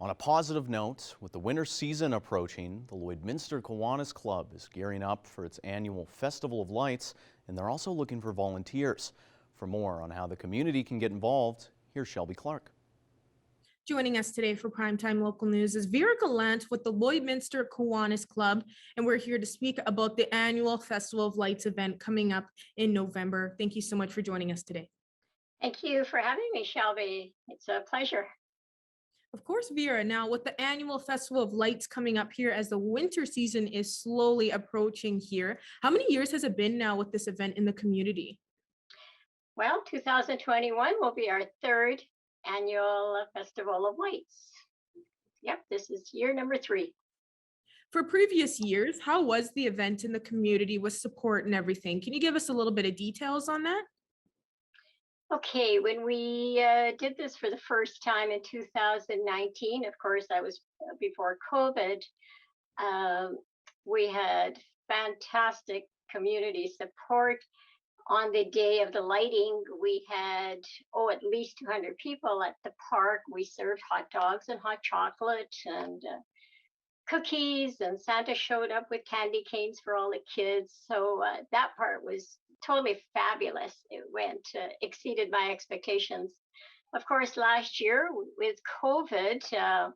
On a positive note, with the winter season approaching, the Lloydminster Kiwanis Club is gearing up for its annual Festival of Lights, and they're also looking for volunteers. For more on how the community can get involved, here's Shelby Clark. Joining us today for Primetime Local News is Vera Gallant with the Lloydminster Kiwanis Club, and we're here to speak about the annual Festival of Lights event coming up in November. Thank you so much for joining us today. Thank you for having me, Shelby. It's a pleasure. Of course, Vera. Now, with the annual Festival of Lights coming up here as the winter season is slowly approaching here, how many years has it been now with this event in the community? Well, 2021 will be our third annual Festival of Lights. Yep, this is year number 3. For previous years, how was the event in the community with support and everything? Can you give us a little bit of details on that? Okay, when we did this for the first time in 2019, of course, that was before COVID, we had fantastic community support. On the day of the lighting, we had, at least 200 people at the park. We served hot dogs and hot chocolate and cookies, and Santa showed up with candy canes for all the kids. So that part was totally fabulous. It exceeded my expectations. Of course, last year with COVID,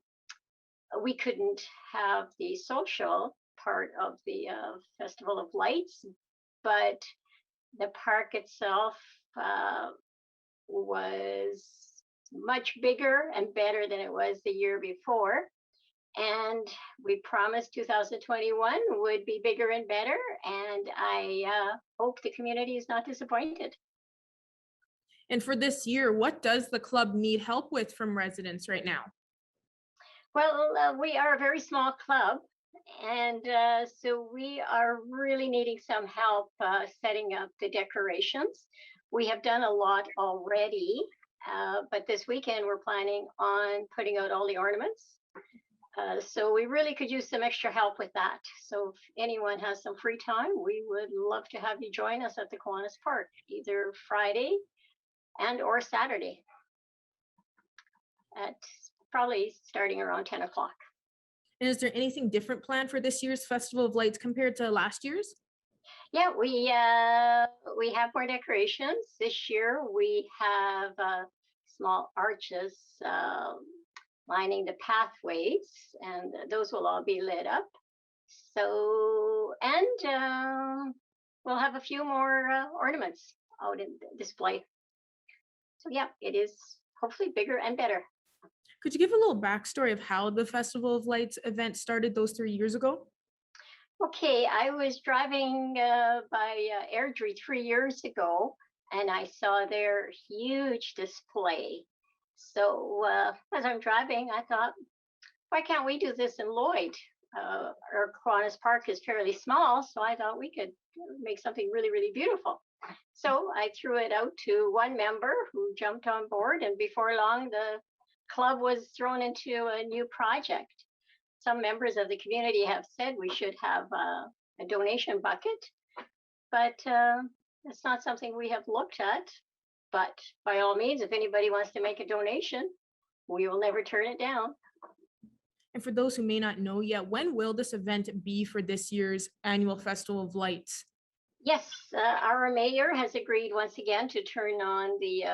we couldn't have the social part of the Festival of Lights, but the park itself was much bigger and better than it was the year before. And we promised 2021 would be bigger and better. And I hope the community is not disappointed. And for this year, what does the club need help with from residents right now? Well, we are a very small club. And so we are really needing some help setting up the decorations. We have done a lot already, but this weekend we're planning on putting out all the ornaments. So we really could use some extra help with that. So if anyone has some free time, we would love to have you join us at the Kiwanis Park, either Friday and or Saturday, at probably starting around 10 o'clock. And is there anything different planned for this year's Festival of Lights compared to last year's? Yeah, we have more decorations. This year we have small arches lining the pathways, and those will all be lit up. So, and we'll have a few more ornaments out in display. So yeah, it is hopefully bigger and better. Could you give a little backstory of how the Festival of Lights event started those 3 years ago? Okay, I was driving by Airdrie 3 years ago, and I saw their huge display. So as I'm driving, I thought, why can't we do this in Lloyd? Our Kiwanis Park is fairly small, so I thought we could make something really, really beautiful. So I threw it out to one member who jumped on board, and before long, the club was thrown into a new project. Some members of the community have said we should have a donation bucket, but it's not something we have looked at. But by all means, if anybody wants to make a donation, we will never turn it down. And for those who may not know yet, when will this event be for this year's annual Festival of Lights? Yes, our mayor has agreed once again to turn on the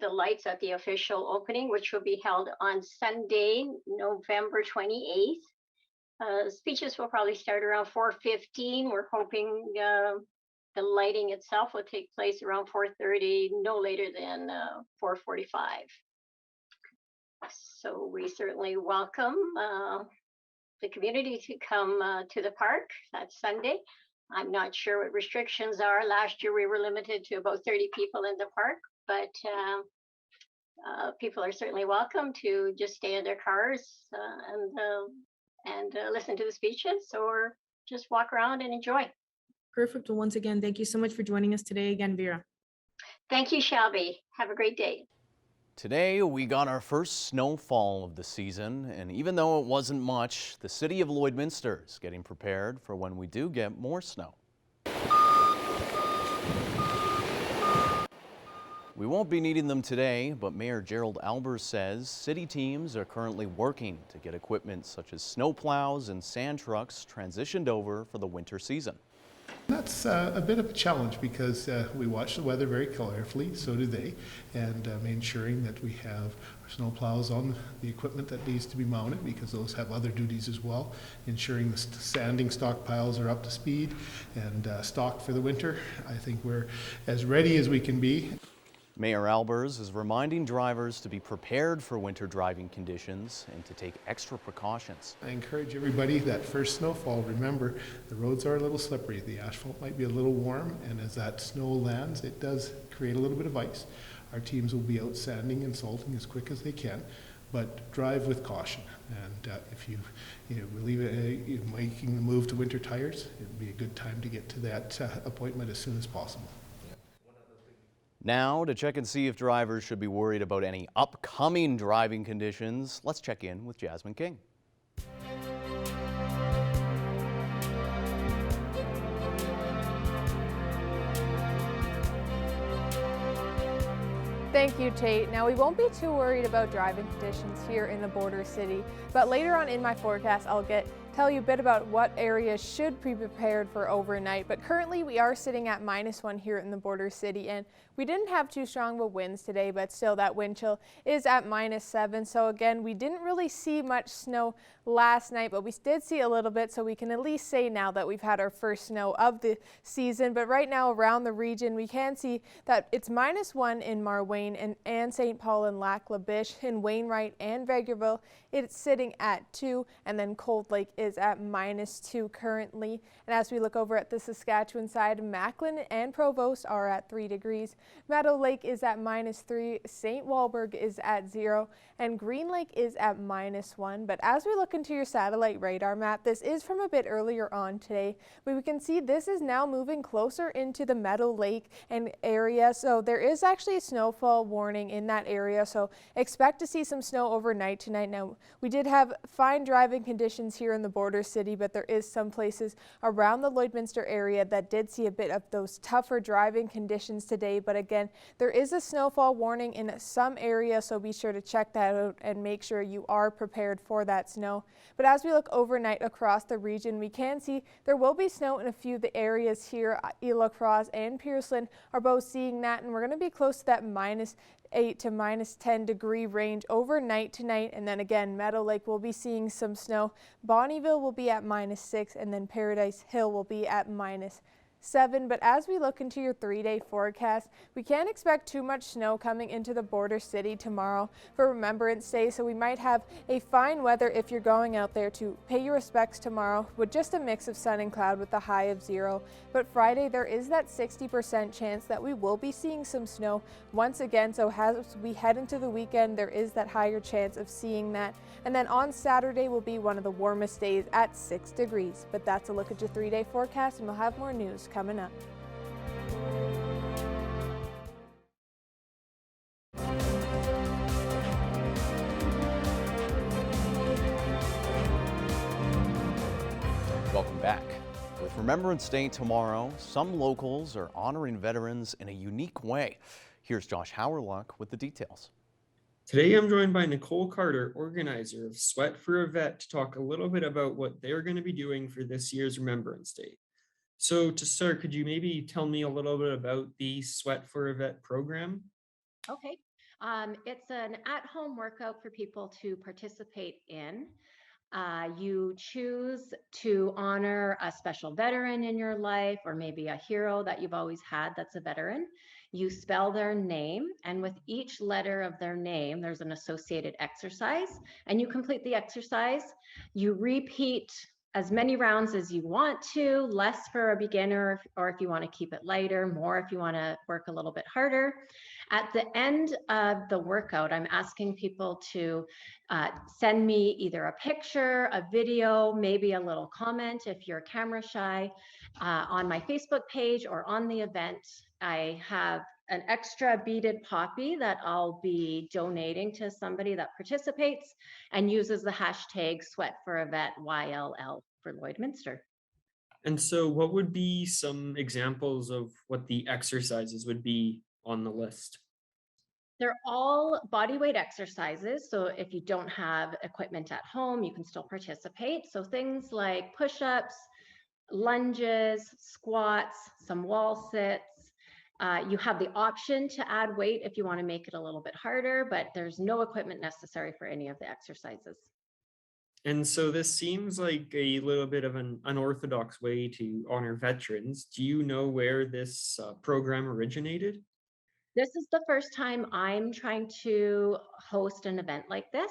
lights at the official opening, which will be held on Sunday, November 28th. Speeches will probably start around 4:15. We're hoping the lighting itself will take place around 4:30, no later than 4:45. So we certainly welcome the community to come to the park that Sunday. I'm not sure what restrictions are. Last year we were limited to about 30 people in the park, but people are certainly welcome to just stay in their cars and listen to the speeches, or just walk around and enjoy. Perfect. Well, once again, thank you so much for joining us today again, Vera. Thank you, Shelby. Have a great day. Today we got our first snowfall of the season, and even though it wasn't much, the city of Lloydminster is getting prepared for when we do get more snow. We won't be needing them today, but Mayor Gerald Albers says city teams are currently working to get equipment such as snowplows and sand trucks transitioned over for the winter season. That's a bit of a challenge because we watch the weather very carefully, so do they, and ensuring that we have our snowplows on the equipment that needs to be mounted, because those have other duties as well, ensuring the sanding stockpiles are up to speed and stocked for the winter. I think we're as ready as we can be. Mayor Albers is reminding drivers to be prepared for winter driving conditions and to take extra precautions. I encourage everybody that first snowfall, remember the roads are a little slippery. The asphalt might be a little warm, and as that snow lands, it does create a little bit of ice. Our teams will be out sanding and salting as quick as they can, but drive with caution. And if you believe you're making the move to winter tires, it would be a good time to get to that appointment as soon as possible. Now, to check and see if drivers should be worried about any upcoming driving conditions, let's check in with Jasmine King. Thank you, Tate. Now, we won't be too worried about driving conditions here in the border city, but later on in my forecast, I'll tell you a bit about what areas should be prepared for overnight. But currently, we are sitting at -1 here in the border city, and we didn't have too strong of winds today, but still that wind chill is at -7. So again, we didn't really see much snow last night, but we did see a little bit, so we can at least say now that we've had our first snow of the season. But right now around the region, we can see that it's -1 in Marwayne and St. Paul and Lac La Biche, in Wainwright and Vegreville. It's sitting at 2, and then Cold Lake is at -2 currently. And as we look over at the Saskatchewan side, Macklin and Provost are at 3 degrees. Meadow Lake is at -3, St. Walburg is at 0, and Green Lake is at -1. But as we look into your satellite radar map, this is from a bit earlier on today, but we can see this is now moving closer into the Meadow Lake and area. So there is actually a snowfall warning in that area, so expect to see some snow overnight tonight. Now, we did have fine driving conditions here in the border city, but there is some places around the Lloydminster area that did see a bit of those tougher driving conditions today. But again, there is a snowfall warning in some areas, so be sure to check that out and make sure you are prepared for that snow. But as we look overnight across the region, we can see there will be snow in a few of the areas here. Île Croix and Pearson are both seeing that, and we're going to be close to that -8 to -10 degree range overnight tonight. And then again, Meadow Lake will be seeing some snow. Bonnyville will be at -6, and then Paradise Hill will be at -7. But as we look into your 3-day forecast, we can't expect too much snow coming into the border city tomorrow for Remembrance Day, so we might have a fine weather if you're going out there to pay your respects tomorrow, with just a mix of sun and cloud with a high of 0. But Friday, there is that 60% chance that we will be seeing some snow once again, so as we head into the weekend, there is that higher chance of seeing that. And then on Saturday will be one of the warmest days at 6 degrees. But that's a look at your 3-day forecast, and we'll have more news coming up. Welcome back. With Remembrance Day tomorrow, some locals are honoring veterans in a unique way. Here's Josh Howerluck with the details. Today, I'm joined by Nicole Carter, organizer of Sweat for a Vet, to talk a little bit about what they're going to be doing for this year's Remembrance Day. So to start, could you maybe tell me a little bit about the Sweat for a Vet program? Okay. It's an at-home workout for people to participate in. You choose to honor a special veteran in your life, or maybe a hero that you've always had that's a veteran. You spell their name, and with each letter of their name, there's an associated exercise, and you complete the exercise. You repeat as many rounds as you want to, less for a beginner, or if you want to keep it lighter, more if you want to work a little bit harder. At the end of the workout, I'm asking people to send me either a picture, a video, maybe a little comment if you're camera shy, on my Facebook page or on the event. I have an extra beaded poppy that I'll be donating to somebody that participates and uses the hashtag Sweat for a Vet, YLL for Lloydminster. And so what would be some examples of what the exercises would be on the list? They're all body weight exercises. So if you don't have equipment at home, you can still participate. So things like push-ups, lunges, squats, some wall sits. You have the option to add weight if you want to make it a little bit harder, but there's no equipment necessary for any of the exercises. And so this seems like a little bit of an unorthodox way to honor veterans. Do you know where this program originated? This is the first time I'm trying to host an event like this.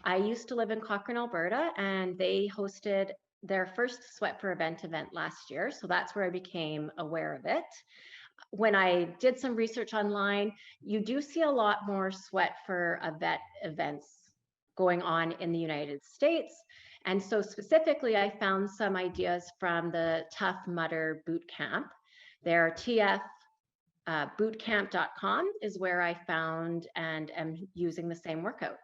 I used to live in Cochrane, Alberta, and they hosted their first Sweat for Event last year. So that's where I became aware of it. When I did some research online, you do see a lot more Sweat for a Vet events going on in the United States. And so specifically, I found some ideas from the Tough Mudder Boot Camp. Their bootcamp.com is where I found and am using the same workout.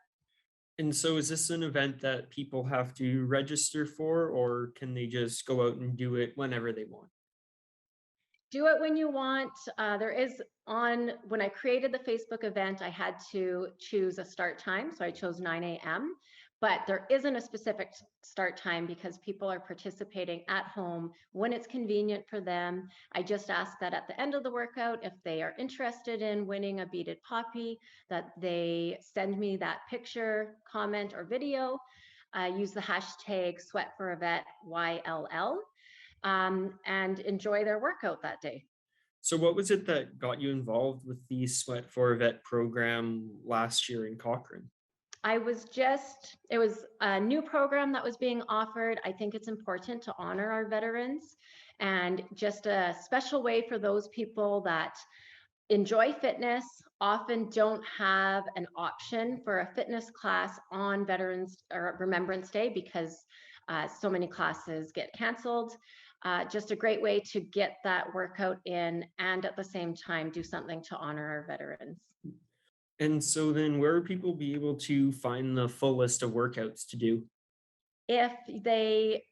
And so is this an event that people have to register for, or can they just go out and do it whenever they want? Do it when you want. When I created the Facebook event, I had to choose a start time. So I chose 9 a.m. But there isn't a specific start time because people are participating at home when it's convenient for them. I just ask that at the end of the workout, if they are interested in winning a beaded poppy, that they send me that picture, comment, or video. Use the hashtag #SweatForAVet_YLL. And enjoy their workout that day. So what was it that got you involved with the Sweat for a Vet program last year in Cochrane? It was a new program that was being offered. I think it's important to honor our veterans, and just a special way for those people that enjoy fitness, often don't have an option for a fitness class on Veterans or Remembrance Day because so many classes get canceled. Just a great way to get that workout in and at the same time do something to honor our veterans. And so then where would people be able to find the full list of workouts to do? If they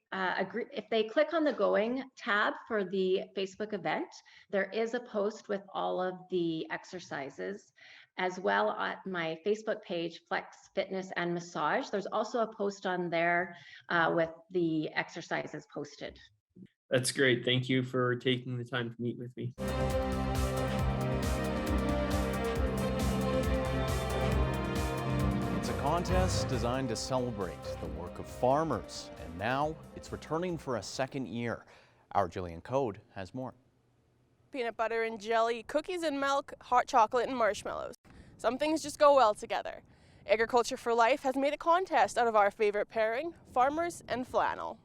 click on the Going tab for the Facebook event, there is a post with all of the exercises, as well at my Facebook page, Flex Fitness and Massage. There's also a post on there with the exercises posted. That's great. Thank you for taking the time to meet with me. It's a contest designed to celebrate the work of farmers, and now it's returning for a second year. Our Jillian Code has more. Peanut butter and jelly, cookies and milk, hot chocolate and marshmallows. Some things just go well together. Agriculture for Life has made a contest out of our favorite pairing, farmers and flannel.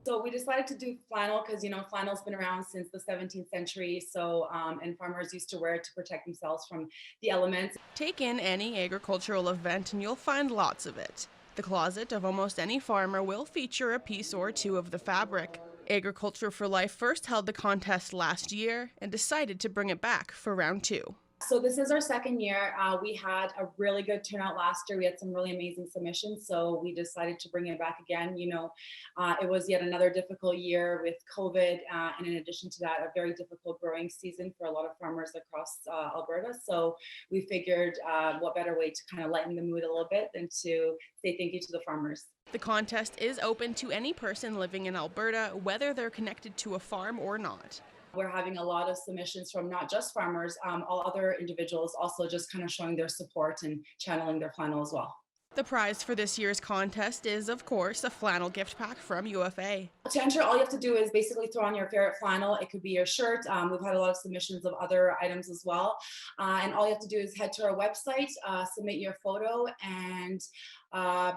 So we decided to do flannel because, flannel's been around since the 17th century. So, and farmers used to wear it to protect themselves from the elements. Take in any agricultural event and you'll find lots of it. The closet of almost any farmer will feature a piece or two of the fabric. Agriculture for Life first held the contest last year and decided to bring it back for round 2. So this is our second year. We had a really good turnout last year. We had some really amazing submissions. So we decided to bring it back again. It was yet another difficult year with COVID. And in addition to that, a very difficult growing season for a lot of farmers across Alberta. So we figured what better way to kind of lighten the mood a little bit than to say thank you to the farmers. The contest is open to any person living in Alberta, whether they're connected to a farm or not. We're having a lot of submissions from not just farmers, all other individuals also just kind of showing their support and channeling their flannel as well. The prize for this year's contest is, of course, a flannel gift pack from UFA. To enter, all you have to do is basically throw on your favorite flannel. It could be your shirt. We've had a lot of submissions of other items as well. And all you have to do is head to our website, submit your photo, and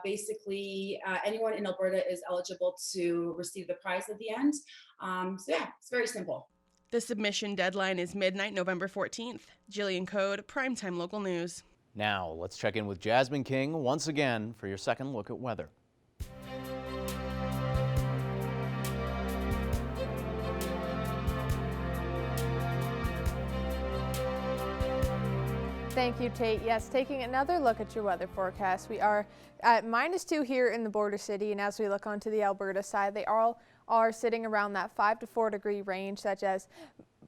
basically anyone in Alberta is eligible to receive the prize at the end. So yeah, it's very simple. The submission deadline is midnight, November 14th. Jillian Code, Primetime Local News. Now, let's check in with Jasmine King once again for your second look at weather. Thank you, Tate. Yes, taking another look at your weather forecast. We are at -2 here in the border city, and as we look onto the Alberta side, they all are sitting around that 5 to 4 degree range, such as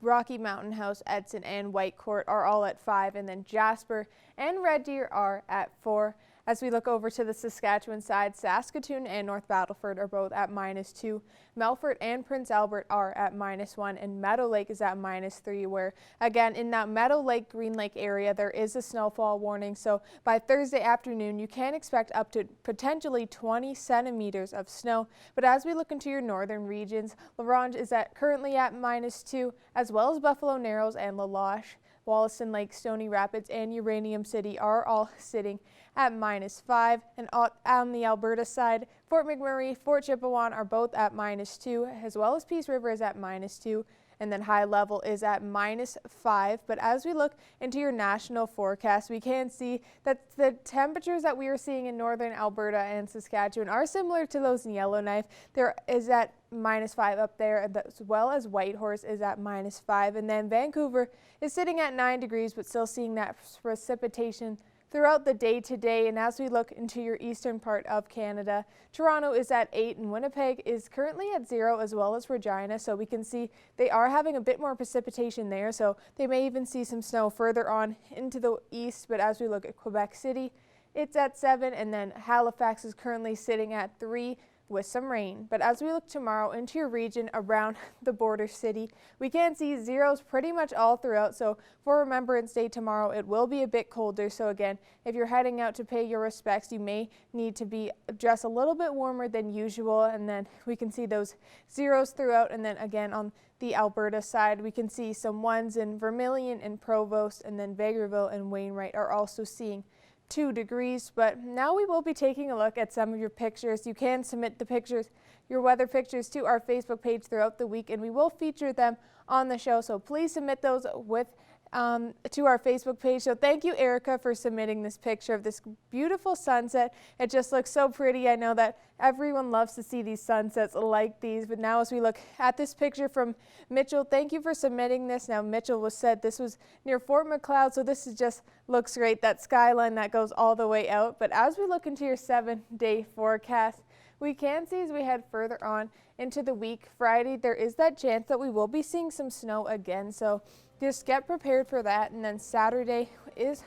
Rocky Mountain House, Edson, and Whitecourt are all at 5, and then Jasper and Red Deer are at 4. As we look over to the Saskatchewan side, Saskatoon and North Battleford are both at -2. Melfort and Prince Albert are at -1, and Meadow Lake is at -3, where again in that Meadow Lake, Green Lake area, there is a snowfall warning. So by Thursday afternoon, you can expect up to potentially 20 centimeters of snow. But as we look into your northern regions, La Ronge is currently at -2, as well as Buffalo Narrows and La Loche. Wollaston Lake, Stony Rapids, and Uranium City are all sitting at -5. And on the Alberta side, Fort McMurray, Fort Chipewyan are both at -2, as well as Peace River is at -2. And then High Level is at -5. But as we look into your national forecast, we can see that the temperatures that we are seeing in northern Alberta and Saskatchewan are similar to those in Yellowknife. There is at -5 up there, as well as Whitehorse is at -5. And then Vancouver is sitting at 9 degrees, but still seeing that precipitation throughout the day today. And as we look into your eastern part of Canada, Toronto is at 8 and Winnipeg is currently at 0, as well as Regina. So we can see they are having a bit more precipitation there. So they may even see some snow further on into the east. But as we look at Quebec City, it's at 7, and then Halifax is currently sitting at 3 with some rain. But as we look tomorrow into your region around the border city, we can see zeros pretty much all throughout. So for Remembrance Day tomorrow, it will be a bit colder. So again, if you're heading out to pay your respects, you may need to be dressed a little bit warmer than usual. And then we can see those zeros throughout. And then again on the Alberta side, we can see some ones in Vermilion and Provost, and then Vegreville and Wainwright are also seeing 2 degrees. But now we will be taking a look at some of your pictures. You can submit the pictures, your weather pictures, to our Facebook page throughout the week, and we will feature them on the show. So please submit those to our Facebook page. So thank you, Erica, for submitting this picture of this beautiful sunset. It just looks so pretty. I know that everyone loves to see these sunsets like these. But now as we look at this picture from Mitchell, thank you for submitting this. Now Mitchell said this was near Fort McLeod, so this is just looks great, that skyline that goes all the way out. But as we look into your 7-day forecast, we can see as we head further on into the week, Friday, there is that chance that we will be seeing some snow again. So just get prepared for that. And then Saturday is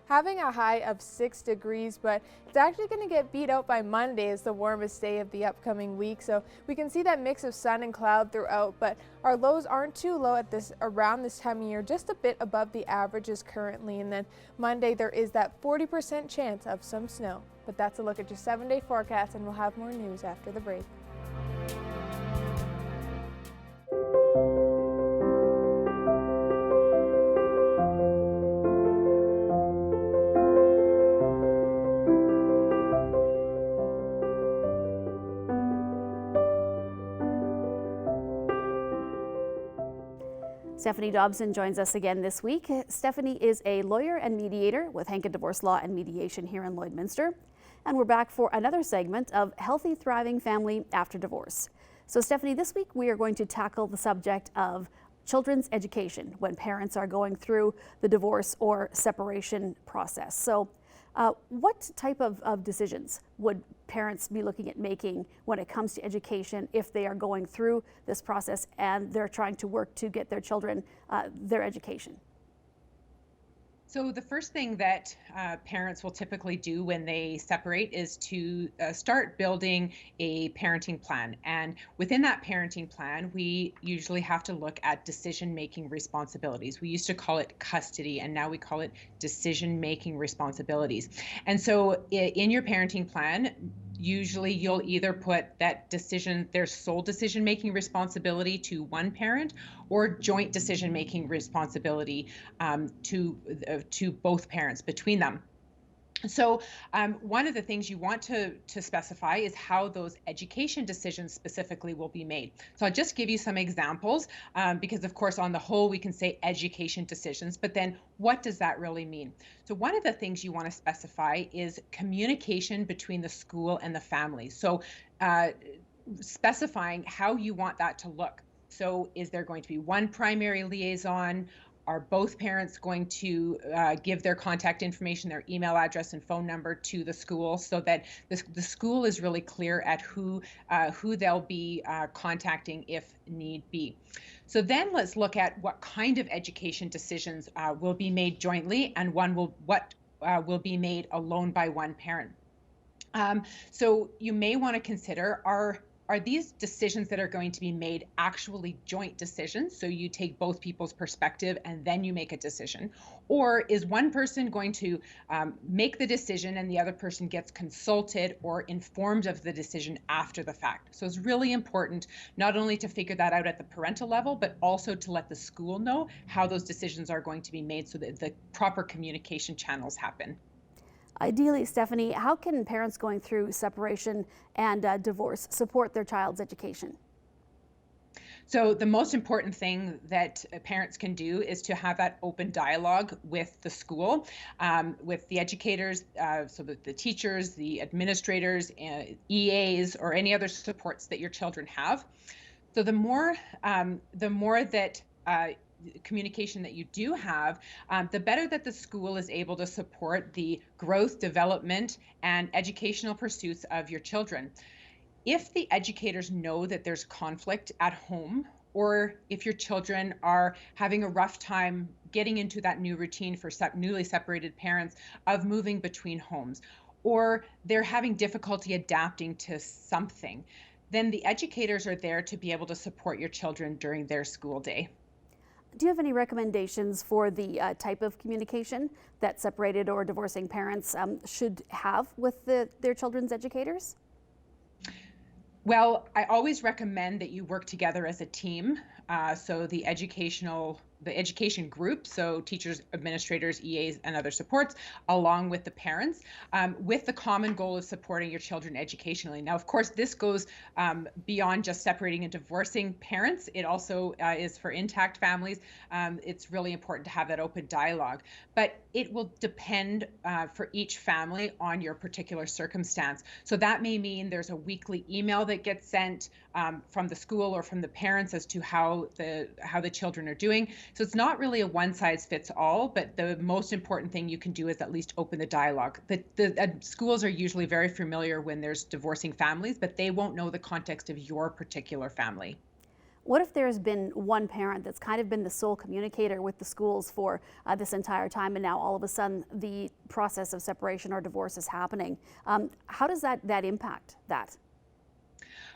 having a high of 6 degrees, but it's actually going to get beat out by Monday as the warmest day of the upcoming week. So we can see that mix of sun and cloud throughout, but our lows aren't too low at around this time of year, just a bit above the averages currently. And then Monday there is that 40% chance of some snow. But that's a look at your 7-day forecast, and we'll have more news after the break. Stephanie Dobson joins us again this week. Stephanie is a lawyer and mediator with Hankin Divorce Law and Mediation here in Lloydminster. And we're back for another segment of Healthy Thriving Family After Divorce. So Stephanie, this week we are going to tackle the subject of children's education when parents are going through the divorce or separation process. So what type of decisions would parents be looking at making when it comes to education if they are going through this process and they're trying to work to get their children their education? So the first thing that parents will typically do when they separate is to start building a parenting plan. And within that parenting plan, we usually have to look at decision-making responsibilities. We used to call it custody, and now we call it decision-making responsibilities. And so in your parenting plan, usually you'll either put that decision, their sole decision-making responsibility to one parent, or joint decision-making responsibility to both parents between them. So one of the things you want to specify is how those education decisions specifically will be made. So I'll just give you some examples because of course on the whole we can say education decisions, but then what does that really mean? So one of the things you want to specify is communication between the school and the family. So specifying how you want that to look. So is there going to be one primary liaison? Are both parents going to give their contact information, their email address and phone number to the school, so that the school is really clear at who they'll be contacting if need be? So then let's look at what kind of education decisions will be made jointly, and what will be made alone by one parent. So you may want to consider, are these decisions that are going to be made actually joint decisions? So you take both people's perspective and then you make a decision. Or is one person going to make the decision and the other person gets consulted or informed of the decision after the fact? So it's really important not only to figure that out at the parental level, but also to let the school know how those decisions are going to be made so that the proper communication channels happen. Ideally, Stephanie, how can parents going through separation and divorce support their child's education? So the most important thing that parents can do is to have that open dialogue with the school, with the educators, so that the teachers, the administrators, EAs, or any other supports that your children have. So the more that communication that you do have, the better that the school is able to support the growth, development, and educational pursuits of your children. If the educators know that there's conflict at home, or if your children are having a rough time getting into that new routine for newly separated parents of moving between homes, or they're having difficulty adapting to something, then the educators are there to be able to support your children during their school day. Do you have any recommendations for the type of communication that separated or divorcing parents should have with their children's educators? Well, I always recommend that you work together as a team. So the education group, so teachers, administrators, EAs, and other supports, along with the parents, with the common goal of supporting your children educationally. Now, of course, this goes beyond just separating and divorcing parents. It also is for intact families. It's really important to have that open dialogue. But it will depend for each family on your particular circumstance. So that may mean there's a weekly email that gets sent from the school or from the parents as to how the children are doing. So it's not really a one size fits all, but the most important thing you can do is at least open the dialogue. The schools are usually very familiar when there's divorcing families, but they won't know the context of your particular family. What if there's been one parent that's kind of been the sole communicator with the schools for this entire time, and now all of a sudden the process of separation or divorce is happening? How does that impact that?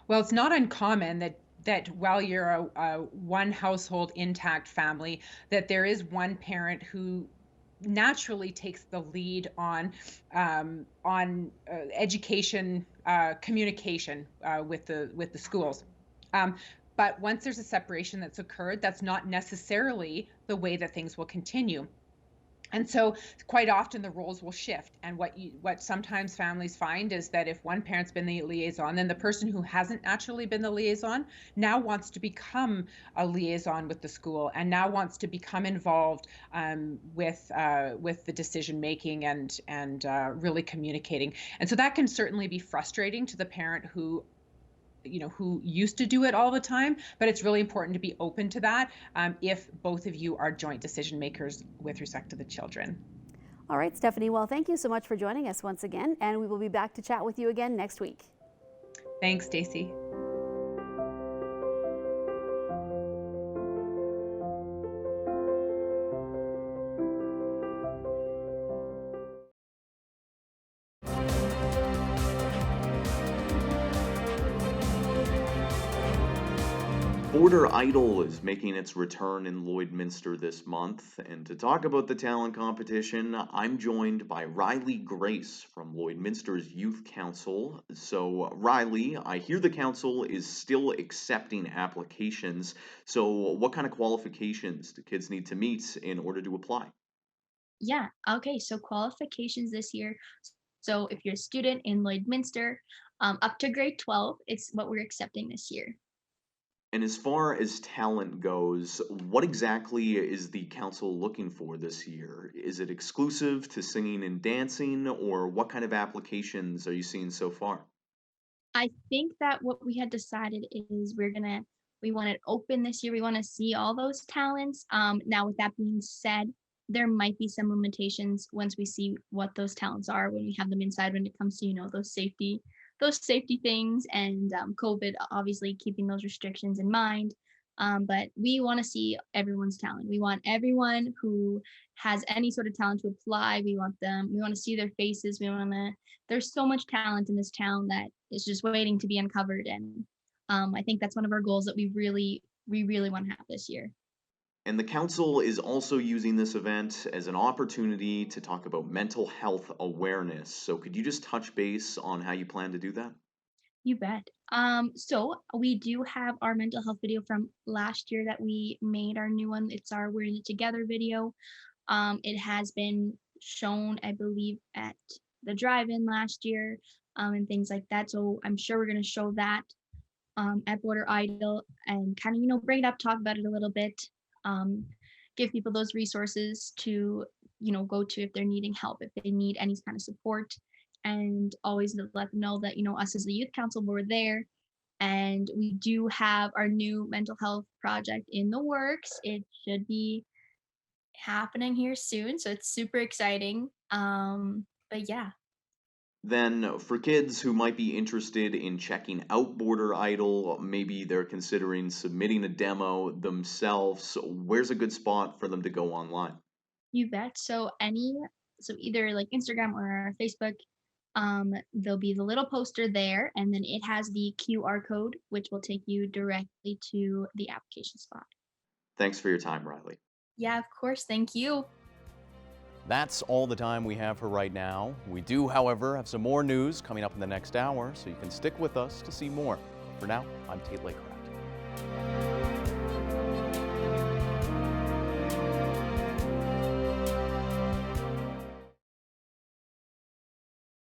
Well, it's not uncommon that while you're a one household intact family, that there is one parent who naturally takes the lead on education communication with the schools. But once there's a separation that's occurred, that's not necessarily the way that things will continue. And so quite often the roles will shift. And what sometimes families find is that if one parent's been the liaison, then the person who hasn't naturally been the liaison now wants to become a liaison with the school, and now wants to become involved with the decision making and really communicating. And so that can certainly be frustrating to the parent who used to do it all the time, but it's really important to be open to that if both of you are joint decision makers with respect to the children. All right, Stephanie, well, thank you so much for joining us once again, and we will be back to chat with you again next week. Thanks, Stacey. Border Idol is making its return in Lloydminster this month, and to talk about the talent competition, I'm joined by Riley Grace from Lloydminster's Youth Council. So, Riley, I hear the council is still accepting applications. So, what kind of qualifications do kids need to meet in order to apply? Yeah, okay, so qualifications this year. So if you're a student in Lloydminster, up to grade 12, it's what we're accepting this year. And as far as talent goes, what exactly is the council looking for this year? Is it exclusive to singing and dancing, or what kind of applications are you seeing so far? I think that what we had decided is we're gonna We want it open this year. We want to see all those talents. Now, with that being said, there might be some limitations once we see what those talents are when we have them inside when it comes to, those safety things and COVID, obviously keeping those restrictions in mind. But we want to see everyone's talent. We want everyone who has any sort of talent to apply. We want to see their faces. There's so much talent in this town that is just waiting to be uncovered. And I think that's one of our goals that we really want to have this year. And the council is also using this event as an opportunity to talk about mental health awareness. So could you just touch base on how you plan to do that? You bet. So we do have our mental health video from last year that we made, our new one. It's our We're in It Together video. It has been shown, I believe, at the drive-in last year, and things like that. So I'm sure we're going to show that at Border Idol and kind of, bring it up, talk about it a little bit, give people those resources to, go to if they're needing help, if they need any kind of support, and always to let them know that, us as the youth council, we're there. And we do have our new mental health project in the works. It should be happening here soon, so it's super exciting. But yeah. Then for kids who might be interested in checking out Border Idol, maybe they're considering submitting a demo themselves, where's a good spot for them to go online? You bet. So either like Instagram or Facebook, there'll be the little poster there, and then it has the QR code, which will take you directly to the application spot. Thanks for your time, Riley. Yeah, of course. Thank you. That's all the time we have for right now. We do, however, have some more news coming up in the next hour, so you can stick with us to see more. For now, I'm Tate Lakecraft.